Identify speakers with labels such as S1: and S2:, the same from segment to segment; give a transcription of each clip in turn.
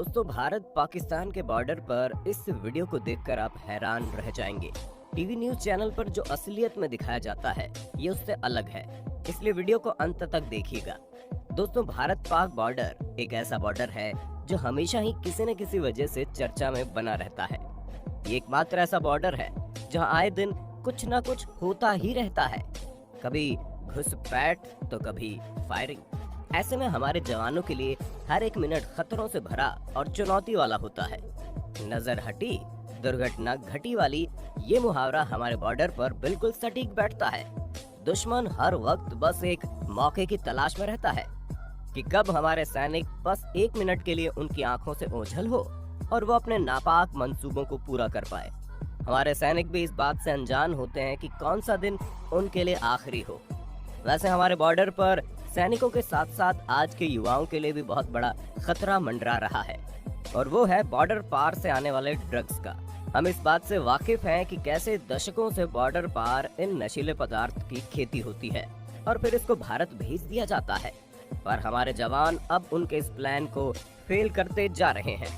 S1: दोस्तों, भारत पाकिस्तान के बॉर्डर पर इस वीडियो को देखकर आप हैरान रह जाएंगे। टीवी न्यूज चैनल पर जो असलियत में दिखाया जाता है ये उससे अलग है, इसलिए वीडियो को अंत तक देखिएगा। दोस्तों, भारत पाक बॉर्डर एक ऐसा बॉर्डर है जो हमेशा ही किसी न किसी वजह से चर्चा में बना रहता है। ये एकमात्र ऐसा बॉर्डर है जहां आए दिन कुछ न कुछ होता ही रहता है, कभी घुसपैठ तो कभी फायरिंग। ऐसे में हमारे जवानों के लिए हर एक मिनट खतरों से भरा और चुनौती वाला होता है। नजर हटी दुर्घटना घटी वाली ये मुहावरा हमारे बॉर्डर पर बिल्कुल सटीक बैठता है। दुश्मन हर वक्त बस एक मौके की तलाश में रहता है कि कब हमारे सैनिक बस एक मिनट के लिए उनकी आंखों से ओझल हो और वो अपने नापाक मंसूबों को पूरा कर पाए। हमारे सैनिक भी इस बात से अनजान होते हैं कि कौन सा दिन उनके लिए आखिरी हो। वैसे हमारे बॉर्डर पर सैनिकों के साथ साथ आज के युवाओं के लिए भी बहुत बड़ा खतरा मंडरा रहा है, और वो है बॉर्डर पार से आने वाले ड्रग्स का। हम इस बात से वाकिफ हैं कि कैसे दशकों से बॉर्डर पार इन नशीले पदार्थ की खेती होती है और फिर इसको भारत भेज दिया जाता है, पर हमारे जवान अब उनके इस प्लान को फेल करते जा रहे हैं।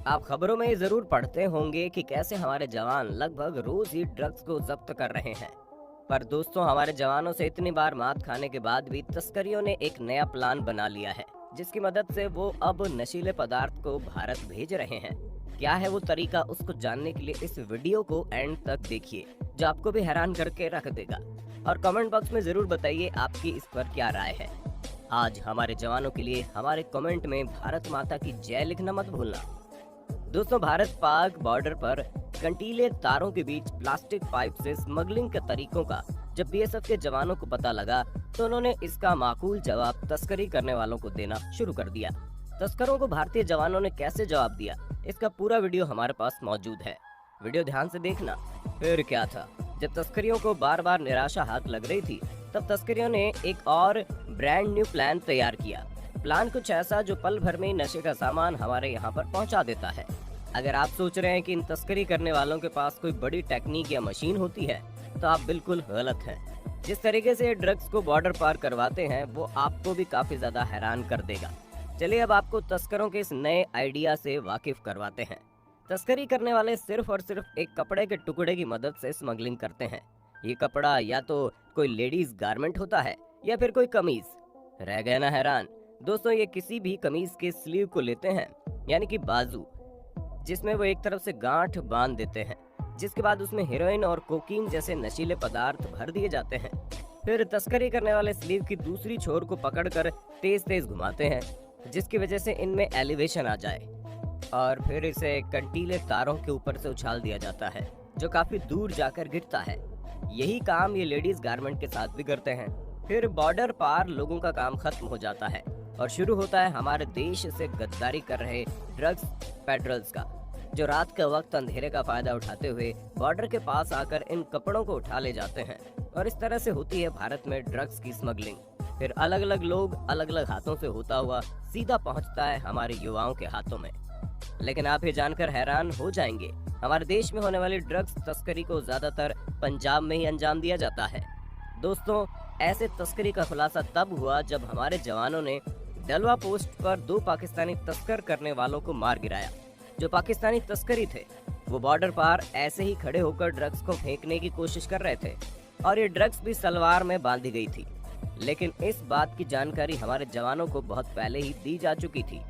S1: आप खबरों में जरूर पढ़ते होंगे कि कैसे हमारे जवान लगभग रोज ही ड्रग्स को जब्त कर रहे हैं, पर दोस्तों, हमारे जवानों से इतनी बार मात खाने के बाद भी तस्करियों ने एक नया प्लान बना लिया है, जिसकी मदद से वो अब नशीले पदार्थ को भारत भेज रहे हैं। क्या है वो तरीका, उसको जानने के लिए इस वीडियो को एंड तक देखिए, जो आपको भी हैरान करके रख देगा। और कमेंट बॉक्स में जरूर बताइए आपकी इस पर क्या राय है। आज हमारे जवानों के लिए हमारे कमेंट में भारत माता की जय लिखना मत भूलना। दोस्तों, भारत पाक बॉर्डर पर कंटीले तारों के बीच प्लास्टिक पाइप से स्मगलिंग के तरीकों का जब बीएसएफ के जवानों को पता लगा तो उन्होंने इसका माकूल जवाब तस्करी करने वालों को देना शुरू कर दिया। तस्करों को भारतीय जवानों ने कैसे जवाब दिया, इसका पूरा वीडियो हमारे पास मौजूद है। वीडियो ध्यान से देखना। फिर क्या था, जब तस्करियों को बार बार निराशा हाथ लग रही थी तब तस्करियों ने एक और ब्रांड न्यू प्लान तैयार किया। प्लान कुछ ऐसा जो पल भर में नशे का सामान हमारे यहाँ पर पहुँचा देता है। अगर आप सोच रहे हैं कि इन तस्करी करने वालों के पास कोई बड़ी टेक्निक या मशीन होती है तो आप बिल्कुल गलत हैं। जिस तरीके से ड्रग्स को बॉर्डर पार करवाते हैं वो आपको भी काफी ज्यादा हैरान कर देगा। चलिए अब आपको तस्करों के इस नए आइडिया से वाकिफ करवाते हैं। तस्करी करने वाले सिर्फ और सिर्फ एक कपड़े के टुकड़े की मदद से स्मगलिंग करते हैं। ये कपड़ा या तो कोई लेडीज गारमेंट होता है या फिर कोई कमीज। रह गए ना हैरान? दोस्तों, ये किसी भी कमीज के स्लीव को लेते हैं, यानी कि बाजू, जिसमें वो एक तरफ से गांठ बांध देते हैं, जिसके बाद उसमें हेरोइन और कोकीन जैसे नशीले पदार्थ भर दिए जाते हैं। फिर तस्करी करने वाले स्लीव की दूसरी छोर को पकड़कर तेज तेज घुमाते हैं, जिसकी वजह से इनमें एलिवेशन आ जाए, और फिर इसे कंटीले तारों के ऊपर से उछाल दिया जाता है जो काफी दूर जाकर गिरता है। यही काम ये लेडीज गारमेंट के साथ भी करते हैं। फिर बॉर्डर पार लोगों का काम खत्म हो जाता है और शुरू होता है हमारे देश से गद्दारी कर रहे ड्रग्स पेट्रोल्स का, जो रात के वक्त अंधेरे का फायदा उठाते हुए बॉर्डर के पास आकर इन कपड़ों को उठा ले जाते हैं। और इस तरह से होती है भारत में ड्रग्स की स्मगलिंग। फिर अलग अलग लोग अलग अलग हाथों से होता हुआ सीधा पहुंचता है हमारे युवाओं के हाथों में। लेकिन आप ये जानकर हैरान हो जाएंगे, हमारे देश में होने वाली ड्रग्स तस्करी को ज्यादातर पंजाब में ही अंजाम दिया जाता है। दोस्तों, ऐसे तस्करी का खुलासा तब हुआ जब हमारे जवानों ने डलवा पोस्ट पर 2 पाकिस्तानी तस्कर करने वालों को मार गिराया। जो पाकिस्तानी तस्करी थे वो बॉर्डर पार ऐसे ही खड़े होकर ड्रग्स को फेंकने की कोशिश कर रहे थे, और ये ड्रग्स भी सलवार में बांधी गई थी। लेकिन इस बात की जानकारी हमारे जवानों को बहुत पहले ही दी जा चुकी थी।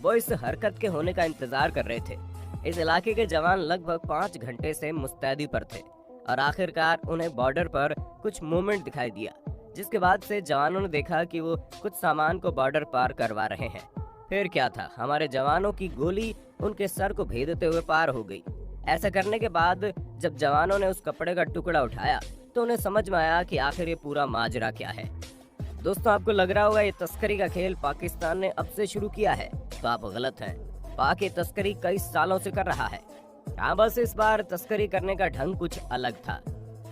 S1: वो इस हरकत के होने का इंतजार कर रहे थे। इस इलाके के जवान लगभग 5 घंटे से मुस्तैदी पर थे और आखिरकार उन्हें बॉर्डर पर कुछ मूवमेंट दिखाई दिया, जिसके बाद से जवानों ने देखा कि वो कुछ सामान को बॉर्डर पार करवा रहे हैं। फिर क्या था, हमारे जवानों की गोली उनके सर को भेदते हुए पार हो गई। ऐसा करने के बाद जब जवानों ने उस कपड़े का टुकड़ा उठाया तो उन्हें समझ में आया कि आखिर ये पूरा माजरा क्या है। दोस्तों, आपको लग रहा होगा ये तस्करी का खेल पाकिस्तान ने अब से शुरू किया है, तो आप गलत हैं। पाक ये तस्करी कई सालों से कर रहा है। हाँ, बस इस बार तस्करी करने का ढंग कुछ अलग था।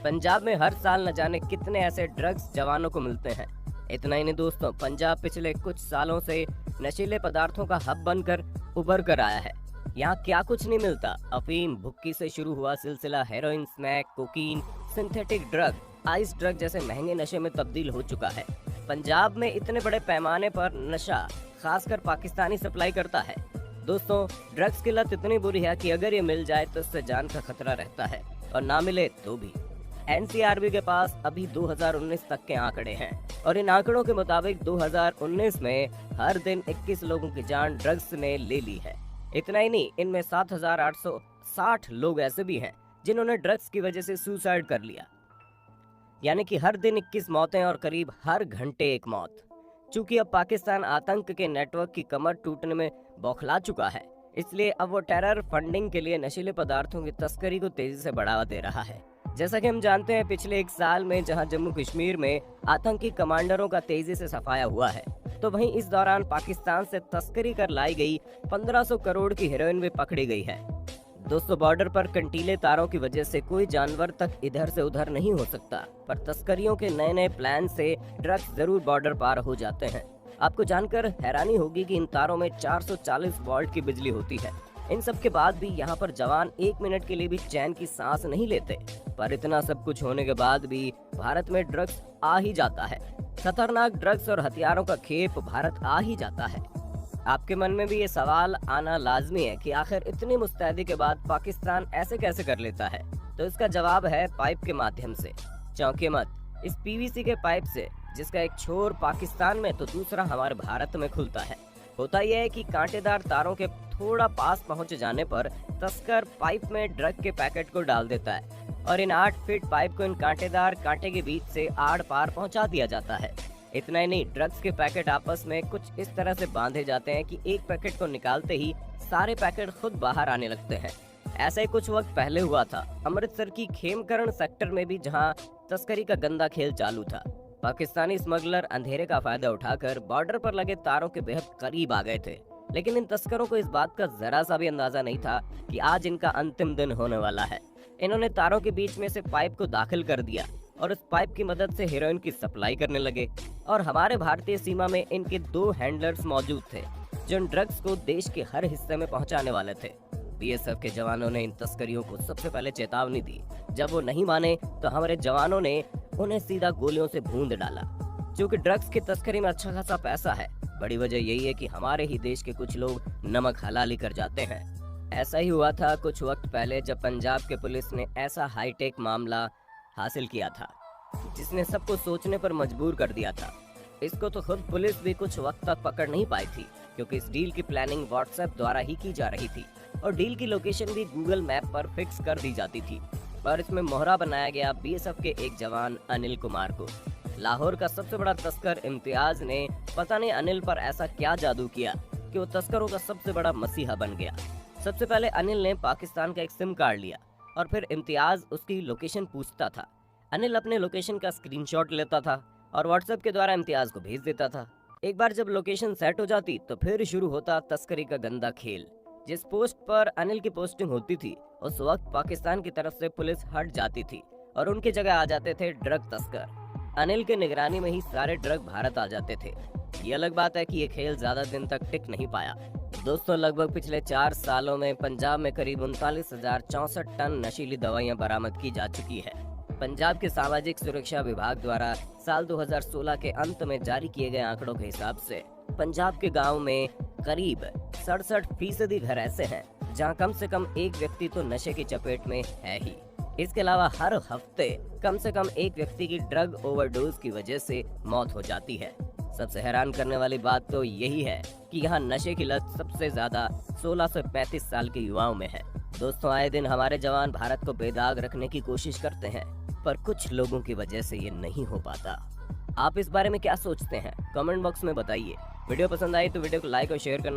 S1: पंजाब में हर साल न जाने कितने ऐसे ड्रग्स जवानों को मिलते हैं। इतना ही नहीं दोस्तों, पंजाब पिछले कुछ सालों से नशीले पदार्थों का हब बनकर उभर कर आया है। यहाँ क्या कुछ नहीं मिलता। अफीम, भुक्की से शुरू हुआ सिलसिला heroin, smack, cocaine, synthetic drug, ice drug जैसे महंगे नशे में तब्दील हो चुका है। पंजाब में इतने बड़े पैमाने पर नशा खासकर पाकिस्तानी सप्लाई करता है। दोस्तों, ड्रग्स की लत इतनी बुरी है कि अगर ये मिल जाए तो इससे जान का खतरा रहता है, और ना मिले तो भी। एनसीआरबी के पास अभी 2019 तक के आंकड़े हैं, और इन आंकड़ों के मुताबिक 2019 में हर दिन 21 लोगों की जान ड्रग्स ने ले ली है। इतना ही नहीं, इनमें 7,860 लोग ऐसे भी हैं जिन्होंने ड्रग्स की वजह से सुसाइड कर लिया। यानी कि हर दिन 21 मौतें और करीब हर घंटे एक मौत। चूंकि अब पाकिस्तान आतंक के नेटवर्क की कमर टूटने में बौखला चुका है, इसलिए अब वो टेरर फंडिंग के लिए नशीले पदार्थों की तस्करी को तेजी से बढ़ावा दे रहा है। जैसा कि हम जानते हैं, पिछले 1 साल में जहां जम्मू कश्मीर में आतंकी कमांडरों का तेजी से सफाया हुआ है, तो वहीं इस दौरान पाकिस्तान से तस्करी कर लाई गई 1500 करोड़ की हेरोइन भी पकड़ी गई है। दोस्तों, बॉर्डर पर कंटीले तारों की वजह से कोई जानवर तक इधर से उधर नहीं हो सकता, पर तस्करियों के नए नए प्लान से ड्रग्स जरूर बॉर्डर पार हो जाते हैं। आपको जानकर हैरानी होगी कि इन तारों में 440 वोल्ट की बिजली होती है। इन सब के बाद भी यहाँ पर जवान 1 मिनट के लिए भी चैन की सांस नहीं लेते। पर इतना सब कुछ होने के बाद भी भारत में ड्रग्स आ ही जाता है। खतरनाक ड्रग्स और हथियारों का खेप भारत आ ही जाता है। आपके मन में भी ये सवाल आना लाजमी है कि आखिर इतनी मुस्तैदी के बाद पाकिस्तान ऐसे कैसे कर लेता है। तो इसका जवाब है पाइप के माध्यम से। चौंके मत, इस पीवीसी के पाइप से, जिसका एक छोर पाकिस्तान में तो दूसरा हमारे भारत में खुलता है। होता यह है कि कांटेदार तारों के थोड़ा पास पहुंच जाने पर तस्कर पाइप में ड्रग के पैकेट को डाल देता है, और इन 8 फीट पाइप को इन कांटेदार कांटे के बीच से आड़ पार पहुंचा दिया जाता है। इतना ही नहीं, ड्रग्स के पैकेट आपस में कुछ इस तरह से बांधे जाते हैं कि एक पैकेट को निकालते ही सारे पैकेट खुद बाहर आने लगते हैं। ऐसा ही कुछ वक्त पहले हुआ था अमृतसर की खेमकरण सेक्टर में भी, जहां तस्करी का गंदा खेल चालू था। पाकिस्तानी स्मगलर अंधेरे का फायदा उठाकर बॉर्डर पर लगे तारों के बेहद करीब आ गए थे, लेकिन इन तस्करों को इस बात का जरा सा भी अंदाजा नहीं था कि आज इनका अंतिम दिन होने वाला है। इन्होंने तारों के बीच में से पाइप को दाखिल कर दिया और उस पाइप की मदद से हेरोइन की सप्लाई करने लगे। और हमारे भारतीय सीमा में इनके 2 हैंडलर्स मौजूद थे जो इन ड्रग्स को देश के हर हिस्से में पहुंचाने वाले थे। बीएसएफ के जवानों ने इन तस्करियों को सबसे पहले चेतावनी दी। जब वो नहीं माने तो हमारे जवानों ने उन्हें सीधा गोलियों से भूंद डाला। क्योंकि ड्रग्स की तस्करी में अच्छा खासा पैसा है, बड़ी वजह यही है कि हमारे ही देश के कुछ लोग नमक हलाली कर जाते हैं। ऐसा ही हुआ था कुछ वक्त पहले, जब पंजाब के पुलिस ने ऐसा हाईटेक मामला हासिल किया था जिसने सबको सोचने पर मजबूर कर दिया था। इसको तो खुद पुलिस भी कुछ वक्त तक पकड़ नहीं पाई थी, क्योंकि इस डील की प्लानिंग व्हाट्सएप द्वारा ही की जा रही थी और डील की लोकेशन भी गूगल मैप पर फिक्स कर दी जाती थी। पर इसमें मोहरा बनाया गया बीएसएफ के एक जवान अनिल कुमार को। लाहौर का सबसे बड़ा तस्कर इम्तियाज ने पता नहीं अनिल पर ऐसा क्या जादू किया कि वो तस्करों का सबसे बड़ा मसीहा बन गया। सबसे पहले अनिल ने पाकिस्तान का एक सिम कार्ड लिया और फिर इम्तियाज उसकी लोकेशन पूछता था। अनिल अपने लोकेशन का स्क्रीनशॉट लेता था और व्हाट्सएप के द्वारा इम्तियाज को भेज देता था। एक बार जब लोकेशन सेट हो जाती तो फिर शुरू होता तस्करी का गंदा खेल। जिस पोस्ट पर अनिल की पोस्टिंग होती थी उस वक्त पाकिस्तान की तरफ से पुलिस हट जाती थी और उनकी जगह आ जाते थे ड्रग तस्कर। अनिल के निगरानी में ही सारे ड्रग भारत आ जाते थे। ये अलग बात है कि ये खेल ज्यादा दिन तक टिक नहीं पाया। दोस्तों, लगभग पिछले 4 सालों में पंजाब में करीब 39,064 टन नशीली दवाइयां बरामद की जा चुकी है। पंजाब के सामाजिक सुरक्षा विभाग द्वारा साल 2016 के अंत में जारी किए गए आंकड़ों के हिसाब से पंजाब के गाँव में करीब 67% घर ऐसे हैं जहाँ कम से कम एक व्यक्ति तो नशे की चपेट में है ही। इसके अलावा हर हफ्ते कम से कम एक व्यक्ति की ड्रग ओवरडोज की वजह से मौत हो जाती है। सबसे हैरान करने वाली बात तो यही है कि यहाँ नशे की लत सबसे ज्यादा 16 से 35 साल के युवाओं में है। दोस्तों, आए दिन हमारे जवान भारत को बेदाग रखने की कोशिश करते हैं, पर कुछ लोगों की वजह से ये नहीं हो पाता। आप इस बारे में क्या सोचते हैं? कमेंट बॉक्स में बताइए। वीडियो पसंद आई तो वीडियो को लाइक और शेयर करना